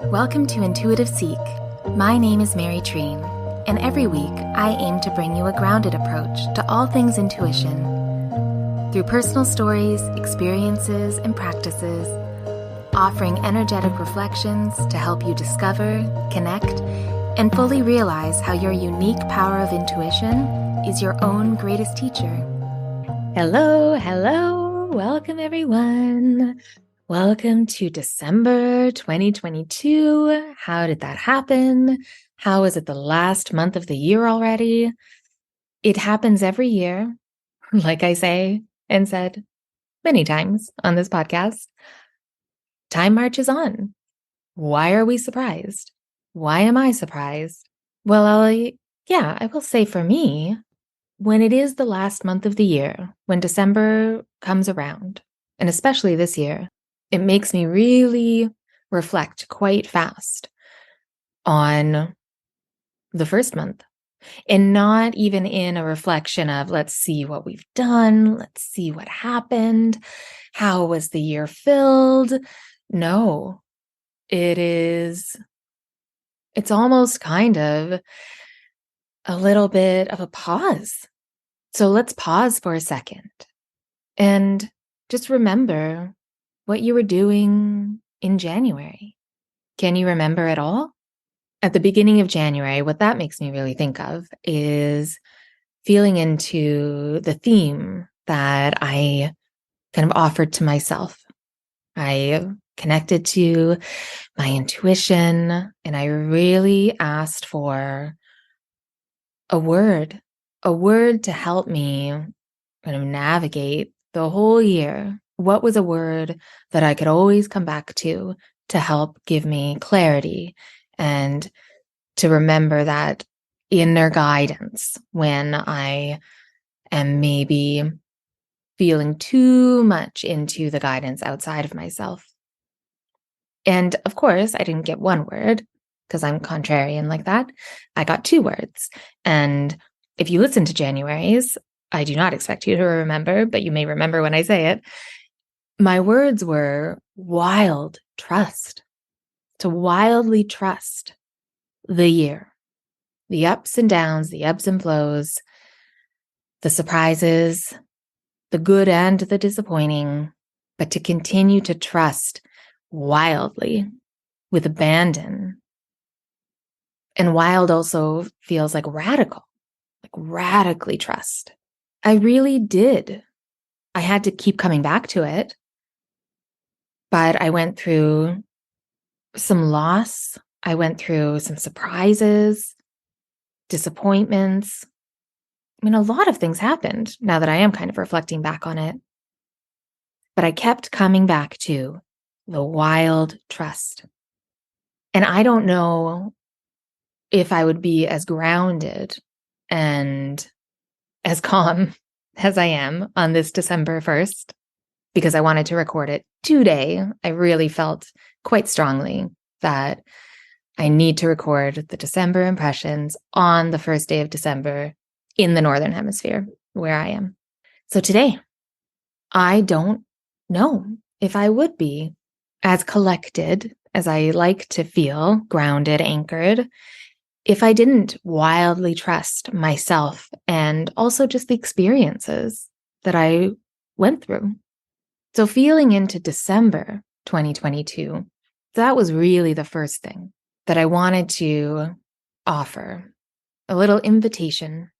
Welcome to Intuitive Seek. My name is Mary Treen, and every week I aim to bring you a grounded approach to all things intuition. Through personal stories, experiences, and practices, offering energetic reflections to help you discover, connect, and fully realize how your unique power of intuition is your own greatest teacher. Hello. Welcome, everyone. Welcome to December 2022. How did that happen? How is it the last month of the year already? It happens every year, like I say and said many times on this podcast. Time marches on. Why are we surprised? Why am I surprised? Well, I will say for me, when it is the last month of the year, when December comes around, and especially this year, it makes me really reflect quite fast on the first month, and not even in a reflection of, let's see what we've done. Let's see what happened. How was the year filled? No, it's almost kind of a little bit of a pause. So let's pause for a second and just remember what you were doing in January. Can you remember at all? At the beginning of January, what that makes me really think of is feeling into the theme that I kind of offered to myself. I connected to my intuition, and I really asked for a word to help me kind of navigate the whole year. What was a word that I could always come back to help give me clarity and to remember that inner guidance when I am maybe feeling too much into the guidance outside of myself? And of course, I didn't get one word because I'm contrarian like that. I got two words. And if you listen to January's, I do not expect you to remember, but you may remember when I say it. My words were wild trust, to wildly trust the year, the ups and downs, the ebbs and flows, the surprises, the good and the disappointing, but to continue to trust wildly with abandon. And wild also feels like radically trust. I really did. I had to keep coming back to it. But I went through some loss. I went through some surprises, disappointments. I mean, a lot of things happened now that I am kind of reflecting back on it. But I kept coming back to the wild trust. And I don't know if I would be as grounded and as calm as I am on this December 1st, because I wanted to record it today. I really felt quite strongly that I need to record the December impressions on the first day of December in the Northern Hemisphere where I am. So today, I don't know if I would be as collected as I like to feel, grounded, anchored, if I didn't wildly trust myself and also just the experiences that I went through. So feeling into December 2022, that was really the first thing that I wanted to offer, a little invitation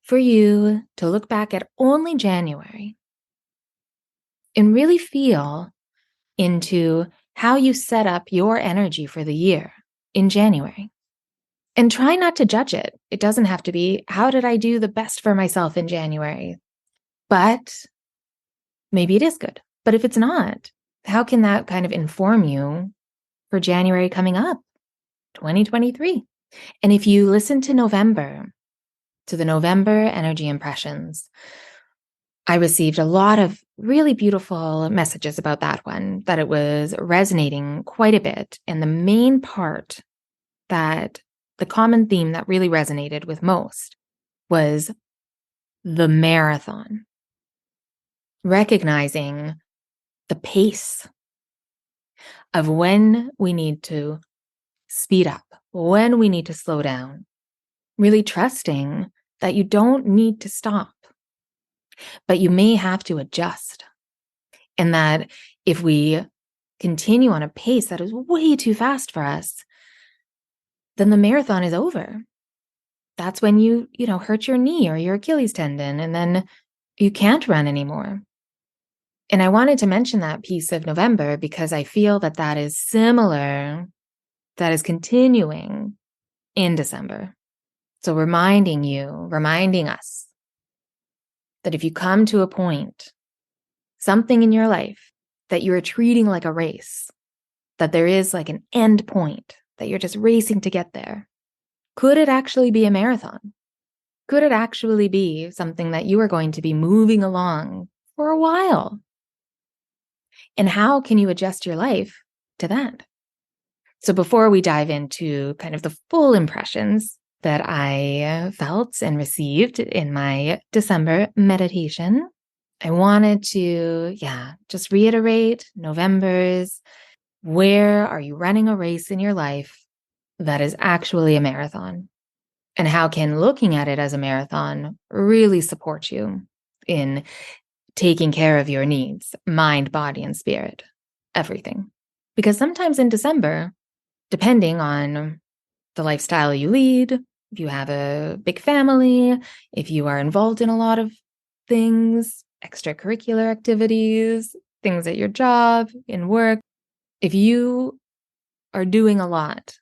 for you to look back at only January and really feel into how you set up your energy for the year in January. And try not to judge it. It doesn't have to be, how did I do the best for myself in January? But maybe it is good. But if it's not, how can that kind of inform you for January coming up, 2023? And if you listen to the November energy impressions, I received a lot of really beautiful messages about that one, that it was resonating quite a bit. And the main part the common theme that really resonated with most was the marathon. Recognizing the pace of when we need to speed up, when we need to slow down, really trusting that you don't need to stop, but you may have to adjust. And that if we continue on a pace that is way too fast for us, then the marathon is over. That's when you hurt your knee or your Achilles tendon, and then you can't run anymore. And I wanted to mention that piece of November because I feel that that is similar, that is continuing in December. So reminding us that if you come to a point, something in your life that you are treating like a race, that there is like an end point, that you're just racing to get there, could it actually be a marathon? Could it actually be something that you are going to be moving along for a while? And how can you adjust your life to that? So before we dive into kind of the full impressions that I felt and received in my December meditation, I wanted to, just reiterate November's, where are you running a race in your life that is actually a marathon? And how can looking at it as a marathon really support you in taking care of your needs, mind, body, and spirit, everything? Because sometimes in December, depending on the lifestyle you lead, if you have a big family, if you are involved in a lot of things, extracurricular activities, things at your job, in work, if you are doing a lot,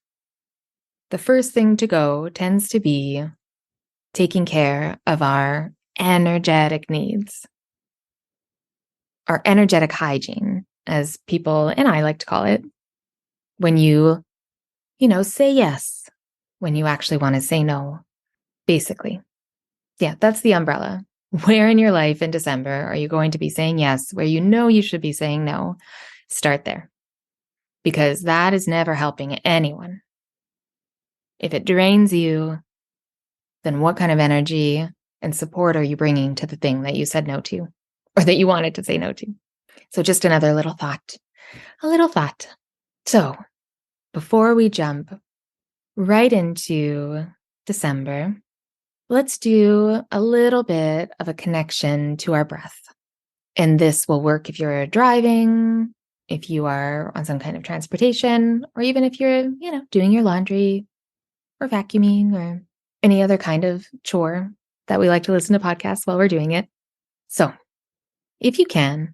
the first thing to go tends to be taking care of our energetic needs, our energetic hygiene, as people and I like to call it, when say yes, when you actually want to say no, basically. Yeah, that's the umbrella. Where in your life in December are you going to be saying yes, where you know you should be saying no? Start there, because that is never helping anyone. If it drains you, then what kind of energy and support are you bringing to the thing that you said no to, or that you wanted to say no to? So just another little thought, a little thought. So before we jump right into December, let's do a little bit of a connection to our breath. And this will work if you're driving, if you are on some kind of transportation, or even if you're, doing your laundry or vacuuming or any other kind of chore that we like to listen to podcasts while we're doing it. So if you can,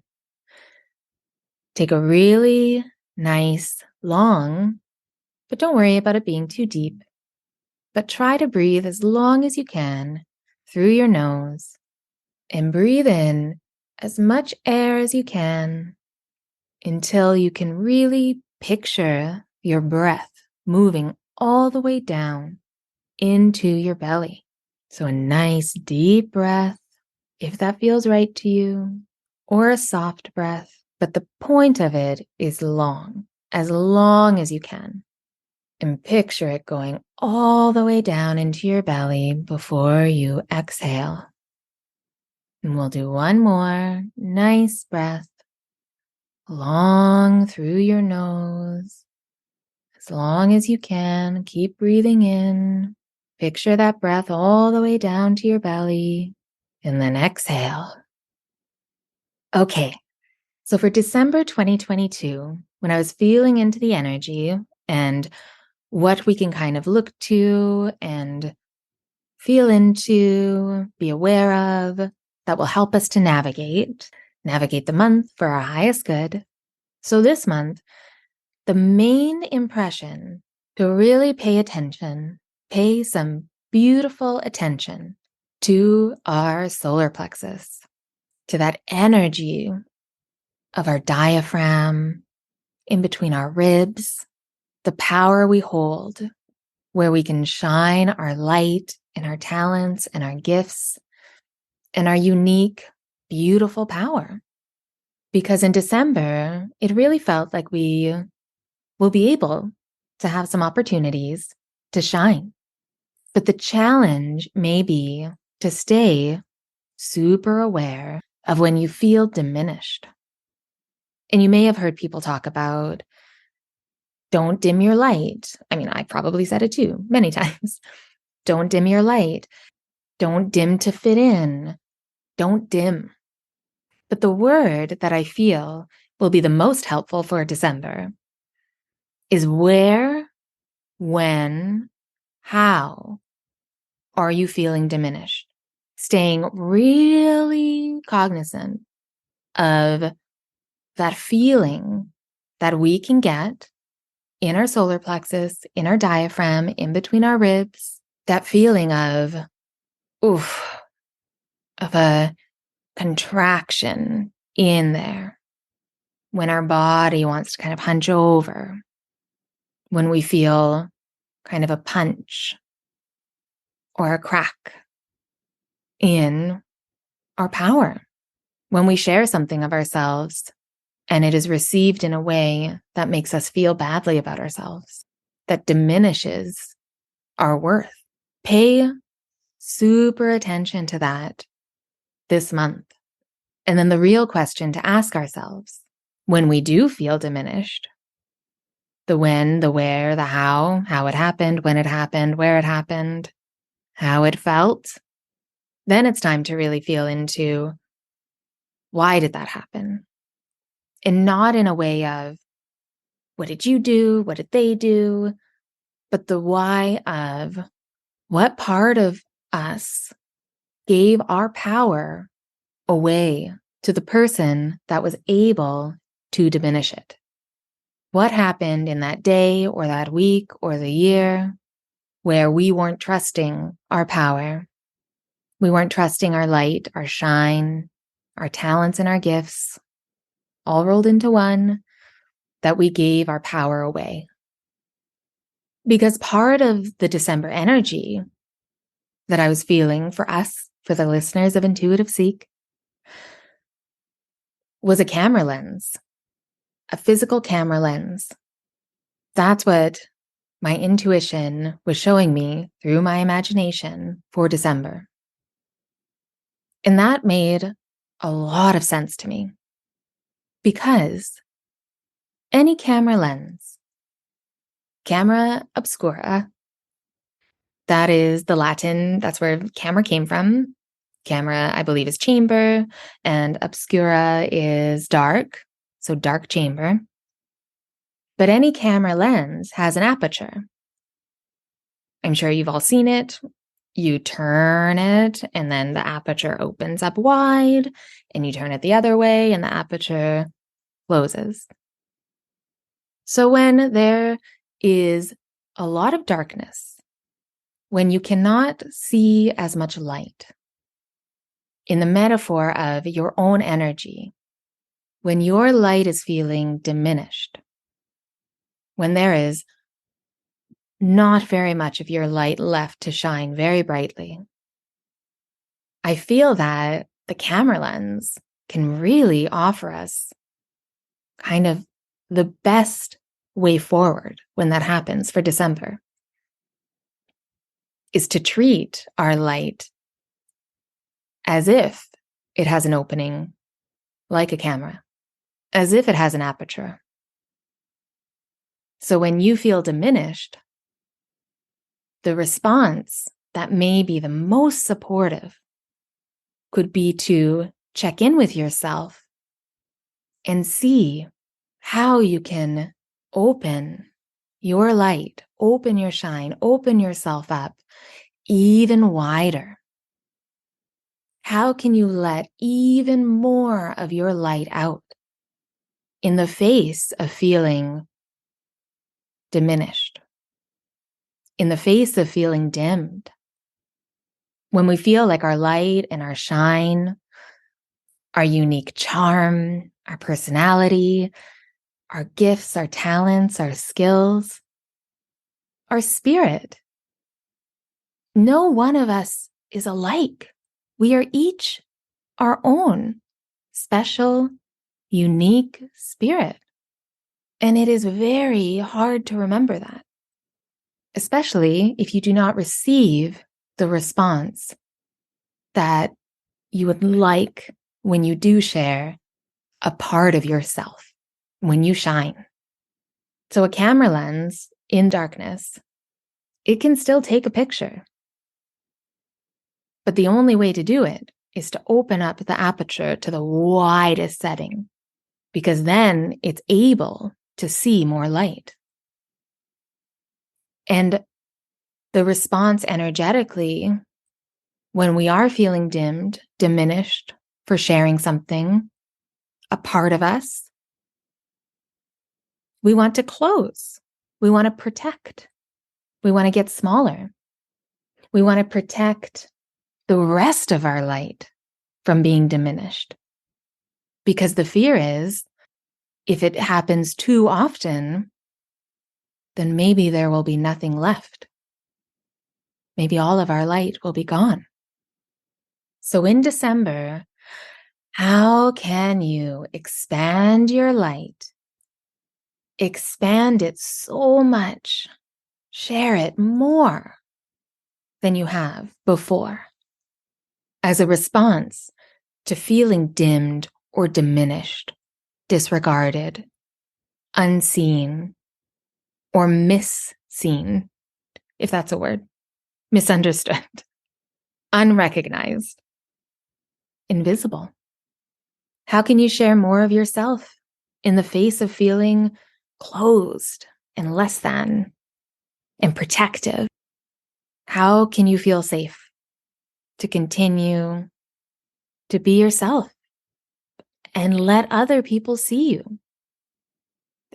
take a really nice, long, but don't worry about it being too deep, but try to breathe as long as you can through your nose and breathe in as much air as you can until you can really picture your breath moving all the way down into your belly. So a nice deep breath, if that feels right to you, or a soft breath. But the point of it is long as you can. And picture it going all the way down into your belly before you exhale. And we'll do one more nice breath, long through your nose. As long as you can, keep breathing in. Picture that breath all the way down to your belly, and then exhale. Okay, so for December 2022, when I was feeling into the energy and what we can kind of look to and feel into, be aware of, that will help us to navigate the month for our highest good. So this month, the main impression to really pay some beautiful attention to our solar plexus, to that energy of our diaphragm, in between our ribs, the power we hold, where we can shine our light and our talents and our gifts and our unique, beautiful power. Because in December, it really felt like we will be able to have some opportunities to shine. But the challenge may be to stay super aware of when you feel diminished. And you may have heard people talk about Don't dim your light. I mean, I probably said it too, many times. Don't dim your light. Don't dim to fit in. Don't dim. But the word that I feel will be the most helpful for December is where, when, how are you feeling diminished? Staying really cognizant of that feeling that we can get in our solar plexus, in our diaphragm, in between our ribs, that feeling of, oof, of a contraction in there when our body wants to kind of hunch over, when we feel kind of a punch or a crack in our power, when we share something of ourselves and it is received in a way that makes us feel badly about ourselves, that diminishes our worth. Pay super attention to that this month. And then the real question to ask ourselves when we do feel diminished, the when, the where, the how it happened, when it happened, where it happened, how it felt, then it's time to really feel into why did that happen? And not in a way of what did you do? What did they do? But the why of what part of us gave our power away to the person that was able to diminish it. What happened in that day or that week or the year where we weren't trusting our power? We weren't trusting our light, our shine, our talents and our gifts, all rolled into one, that we gave our power away. Because part of the December energy that I was feeling for us, for the listeners of Intuitive Seek, was a camera lens, a physical camera lens. That's what my intuition was showing me through my imagination for December. And that made a lot of sense to me because any camera lens, camera obscura, that is the Latin, that's where camera came from. Camera, I believe, is chamber, and obscura is dark, so dark chamber. But any camera lens has an aperture. I'm sure you've all seen it. You turn it, and then the aperture opens up wide, and you turn it the other way, and the aperture closes. So when there is a lot of darkness, when you cannot see as much light, in the metaphor of your own energy, when your light is feeling diminished, when there is not very much of your light left to shine very brightly, I feel that the camera lens can really offer us kind of the best way forward when that happens for December, is to treat our light as if it has an opening like a camera, as if it has an aperture. So when you feel diminished, the response that may be the most supportive could be to check in with yourself and see how you can open your light, open your shine, open yourself up even wider. How can you let even more of your light out in the face of feeling diminished, in the face of feeling dimmed? When we feel like our light and our shine, our unique charm, our personality, our gifts, our talents, our skills, our spirit, no one of us is alike. We are each our own special, unique spirit. And it is very hard to remember that, especially if you do not receive the response that you would like when you do share a part of yourself, when you shine. So a camera lens in darkness, it can still take a picture. But the only way to do it is to open up the aperture to the widest setting, because then it's able to see more light. And the response energetically, when we are feeling dimmed, diminished for sharing something, a part of us, we want to close. We want to protect. We want to get smaller. We want to protect the rest of our light from being diminished. Because the fear is, if it happens too often, then maybe there will be nothing left. Maybe all of our light will be gone. So in December, how can you expand your light? Expand it so much, share it more than you have before, as a response to feeling dimmed or diminished, disregarded, unseen, or misseen, if that's a word, misunderstood, unrecognized, invisible. How can you share more of yourself in the face of feeling closed and less than and protective? How can you feel safe to continue to be yourself and let other people see you?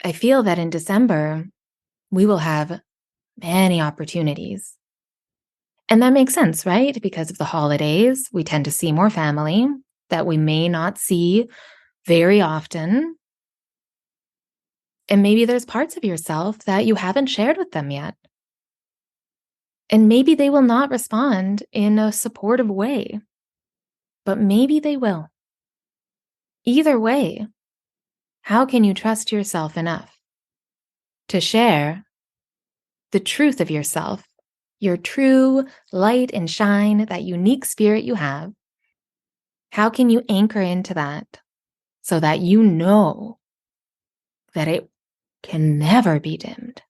I feel that in December, we will have many opportunities. And that makes sense, right? Because of the holidays, we tend to see more family that we may not see very often. And maybe there's parts of yourself that you haven't shared with them yet. And maybe they will not respond in a supportive way, but maybe they will. Either way, how can you trust yourself enough to share the truth of yourself, your true light and shine, that unique spirit you have? How can you anchor into that so that you know that it can never be dimmed?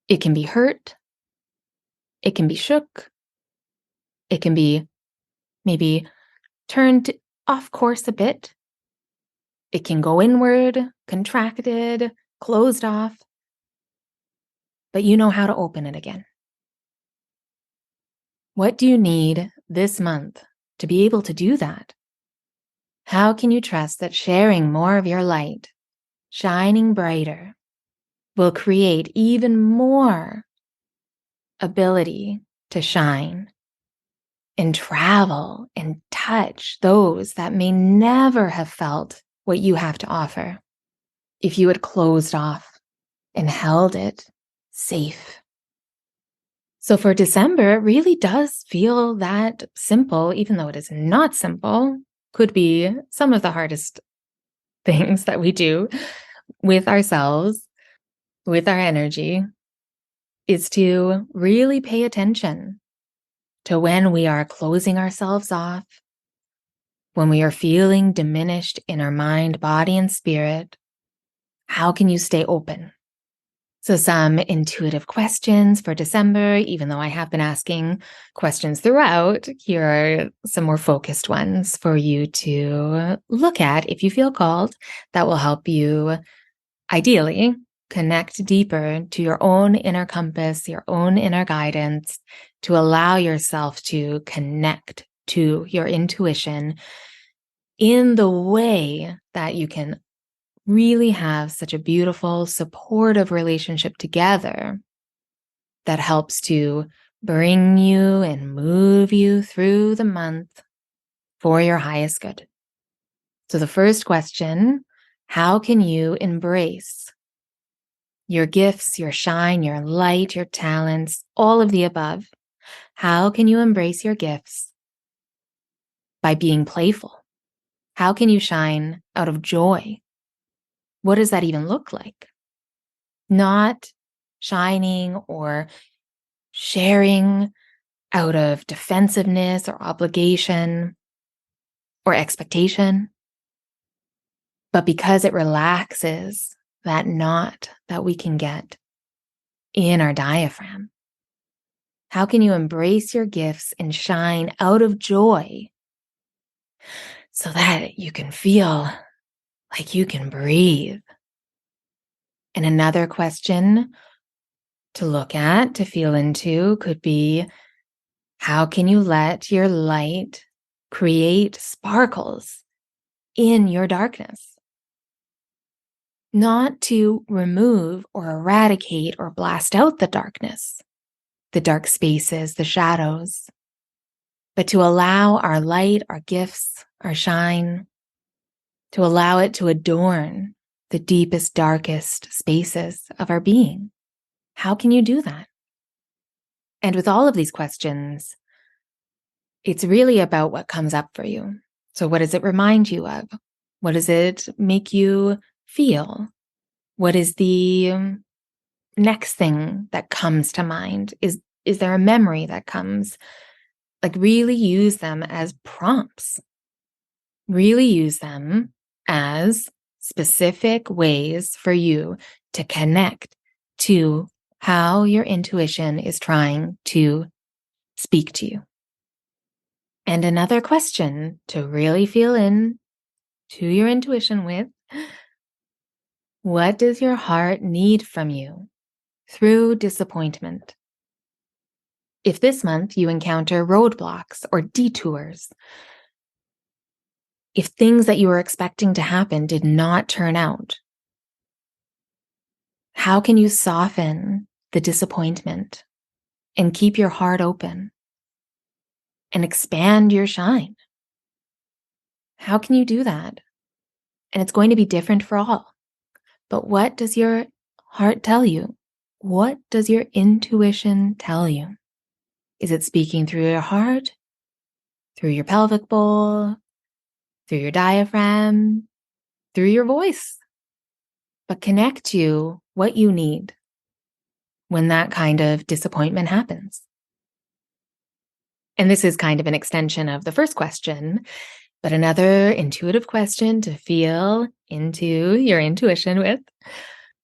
It can be hurt. It can be shook. It can be maybe turned off course a bit. It can go inward, contracted, closed off, but you know how to open it again. What do you need this month to be able to do that? How can you trust that sharing more of your light, shining brighter, will create even more ability to shine and travel and touch those that may never have felt what you have to offer if you had closed off and held it safe? So for December, it really does feel that simple, even though it is not simple. Could be some of the hardest things that we do with ourselves, with our energy, is to really pay attention to when we are closing ourselves off, when we are feeling diminished in our mind, body, and spirit. How can you stay open? So some intuitive questions for December, even though I have been asking questions throughout, here are some more focused ones for you to look at if you feel called, that will help you ideally connect deeper to your own inner compass, your own inner guidance, to allow yourself to connect to your intuition in the way that you can really have such a beautiful, supportive relationship together that helps to bring you and move you through the month for your highest good. So the first question, how can you embrace your gifts, your shine, your light, your talents, all of the above? How can you embrace your gifts? By being playful. How can you shine out of joy? What does that even look like? Not shining or sharing out of defensiveness or obligation or expectation, but because it relaxes that knot that we can get in our diaphragm? How can you embrace your gifts and shine out of joy so that you can feel like you can breathe? And another question to look at, to feel into, could be, how can you let your light create sparkles in your darkness? Not to remove or eradicate or blast out the darkness, the dark spaces, the shadows, but to allow our light, our gifts, our shine, to allow it to adorn the deepest, darkest spaces of our being. How can you do that? And with all of these questions, it's really about what comes up for you. So what does it remind you of? What does it make you feel? What is the next thing that comes to mind? Is there a memory that comes? Like, really use them as prompts. Really use them as specific ways for you to connect to how your intuition is trying to speak to you. And another question to really feel in to your intuition with: what does your heart need from you through disappointment? If this month you encounter roadblocks or detours, if things that you were expecting to happen did not turn out, how can you soften the disappointment and keep your heart open and expand your shine? How can you do that? And it's going to be different for all. But what does your heart tell you? What does your intuition tell you? Is it speaking through your heart, through your pelvic bowl, through your diaphragm, through your voice? But connect to what you need when that kind of disappointment happens. And this is kind of an extension of the first question, but another intuitive question to feel into your intuition with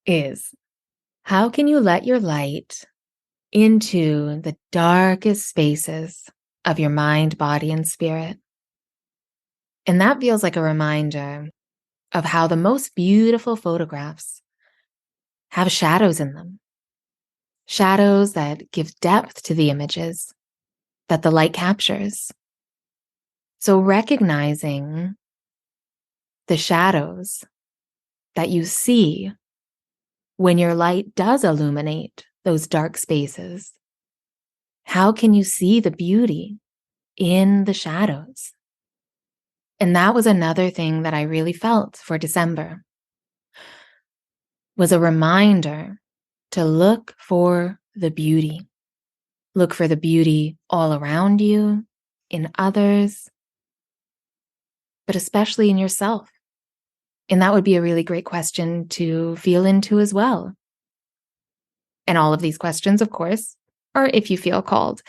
is, how can you let your light into the darkest spaces of your mind, body, and spirit? And that feels like a reminder of how the most beautiful photographs have shadows in them. Shadows that give depth to the images that the light captures. So recognizing the shadows that you see when your light does illuminate those dark spaces, how can you see the beauty in the shadows? And that was another thing that I really felt for December, was a reminder to look for the beauty. Look for the beauty all around you, in others, but especially in yourself. And that would be a really great question to feel into as well. And all of these questions, of course, are if you feel called,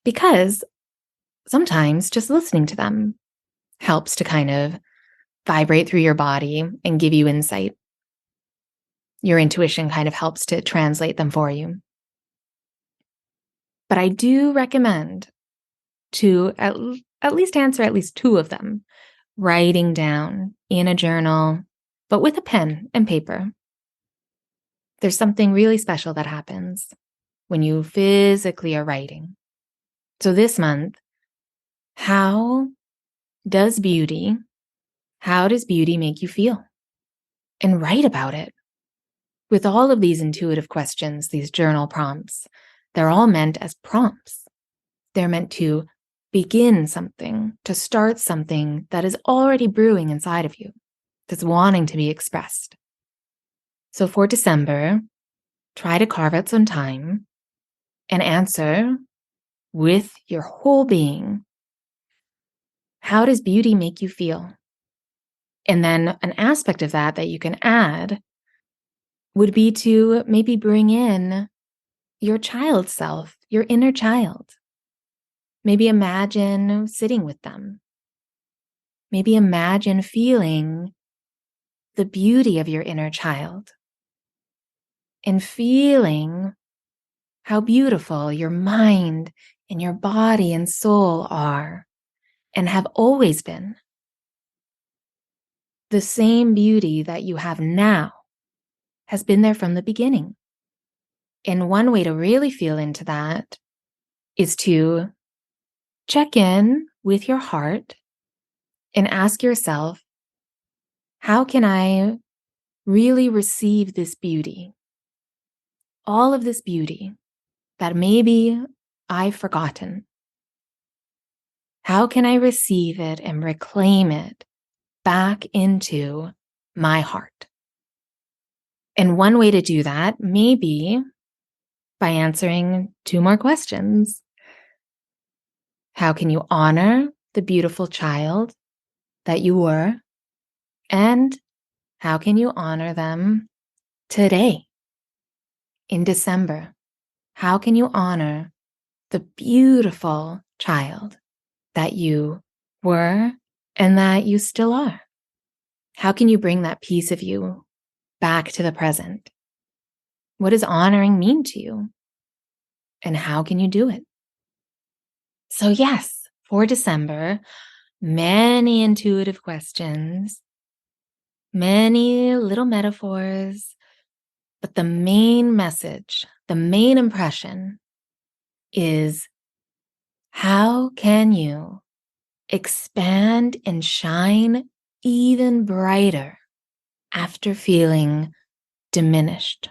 because sometimes just listening to them helps to kind of vibrate through your body and give you insight. Your intuition kind of helps to translate them for you. But I do recommend to at least answer at least two of them, writing down in a journal, but with a pen and paper. There's something really special that happens when you physically are writing. So this month, how does beauty make you feel? And write about it. With all of these intuitive questions, these journal prompts, they're all meant as prompts. They're meant to begin something, to start something that is already brewing inside of you, that's wanting to be expressed. So for December, try to carve out some time and answer with your whole being, how does beauty make you feel? And then an aspect of that you can add would be to maybe bring in your child self, your inner child. Maybe imagine sitting with them. Maybe imagine feeling the beauty of your inner child and feeling how beautiful your mind and your body and soul are and have always been. The same beauty that you have now has been there from the beginning. And one way to really feel into that is to check in with your heart and ask yourself, how can I really receive this beauty? All of this beauty that maybe I've forgotten. How can I receive it and reclaim it back into my heart? And one way to do that may be by answering 2 more questions. How can you honor the beautiful child that you were? And how can you honor them today, in December? How can you honor the beautiful child that you were and that you still are? How can you bring that piece of you back to the present? What does honoring mean to you? And how can you do it? So yes, for December, many intuitive questions, many little metaphors, but the main message, the main impression is, how can you expand and shine even brighter after feeling diminished,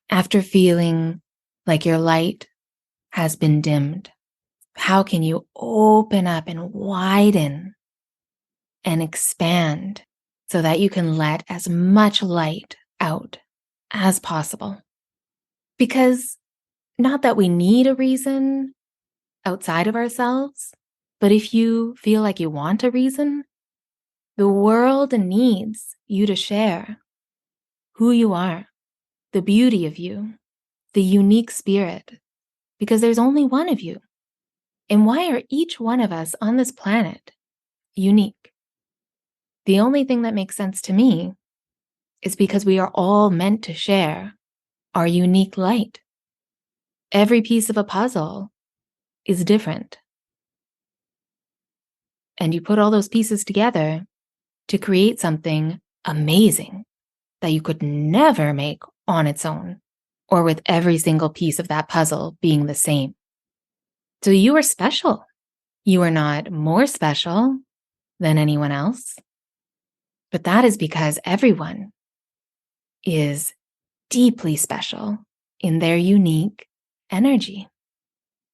after feeling like your light has been dimmed? How can you open up and widen and expand so that you can let as much light out as possible? Because not that we need a reason outside of ourselves, but if you feel like you want a reason, the world needs you to share who you are, the beauty of you, the unique spirit, because there's only one of you. And why are each one of us on this planet unique? The only thing that makes sense to me is because we are all meant to share our unique light. Every piece of a puzzle is different. And you put all those pieces together to create something amazing that you could never make on its own, or with every single piece of that puzzle being the same. So you are special. You are not more special than anyone else, but that is because everyone is deeply special in their unique energy,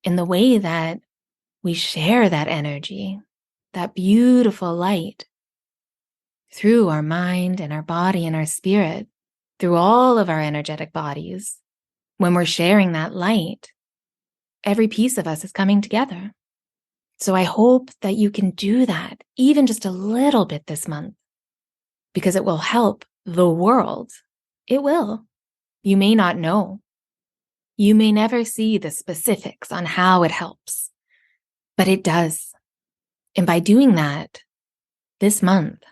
in the way that we share that energy, that beautiful light through our mind and our body and our spirit, through all of our energetic bodies. When we're sharing that light, every piece of us is coming together. So I hope that you can do that even just a little bit this month, because it will help the world. It will. You may not know. You may never see the specifics on how it helps, but it does. And by doing that this month,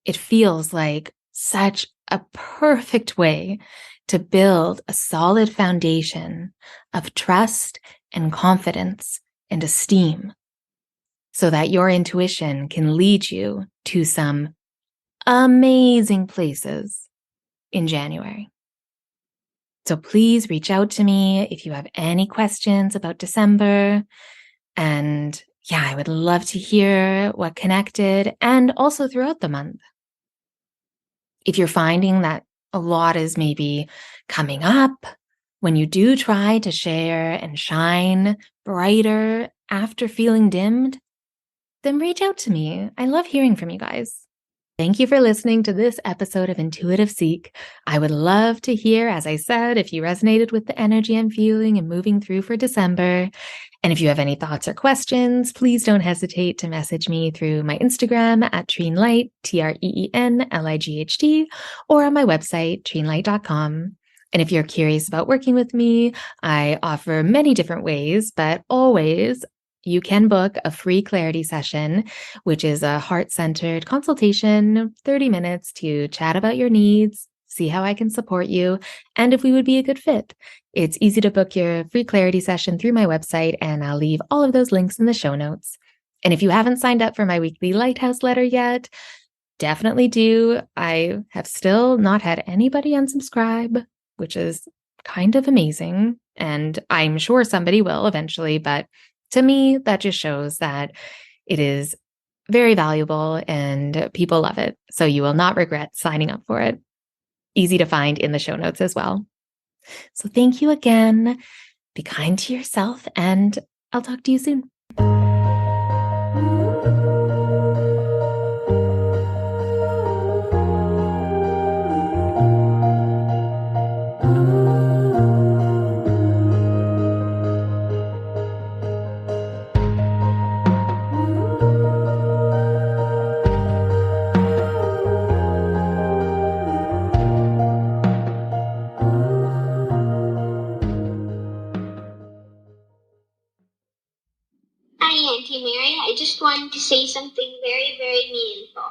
it feels like such a perfect way to build a solid foundation of trust and confidence and esteem, so that your intuition can lead you to some amazing places in January. So please reach out to me if you have any questions about December. And yeah, I would love to hear what connected, and also throughout the month. If you're finding that a lot is maybe coming up when you do try to share and shine brighter after feeling dimmed, then reach out to me. I love hearing from you guys. Thank you for listening to this episode of Intuitive Seek. I would love to hear, as I said, if you resonated with the energy I'm feeling and moving through for December. And if you have any thoughts or questions, please don't hesitate to message me through my Instagram at Treenlight, TREENLIGHT, or on my website, treenlight.com. And if you're curious about working with me, I offer many different ways, but always you can book a free clarity session, which is a heart-centered consultation, 30 minutes to chat about your needs, see how I can support you, and if we would be a good fit. It's easy to book your free clarity session through my website, and I'll leave all of those links in the show notes. And if you haven't signed up for my weekly Lighthouse letter yet, definitely do. I have still not had anybody unsubscribe, which is kind of amazing. And I'm sure somebody will eventually, but to me, that just shows that it is very valuable and people love it. So you will not regret signing up for it. Easy to find in the show notes as well. So thank you again. Be kind to yourself, and I'll talk to you soon. Hi, Auntie Mary. I just wanted to say something very, very meaningful.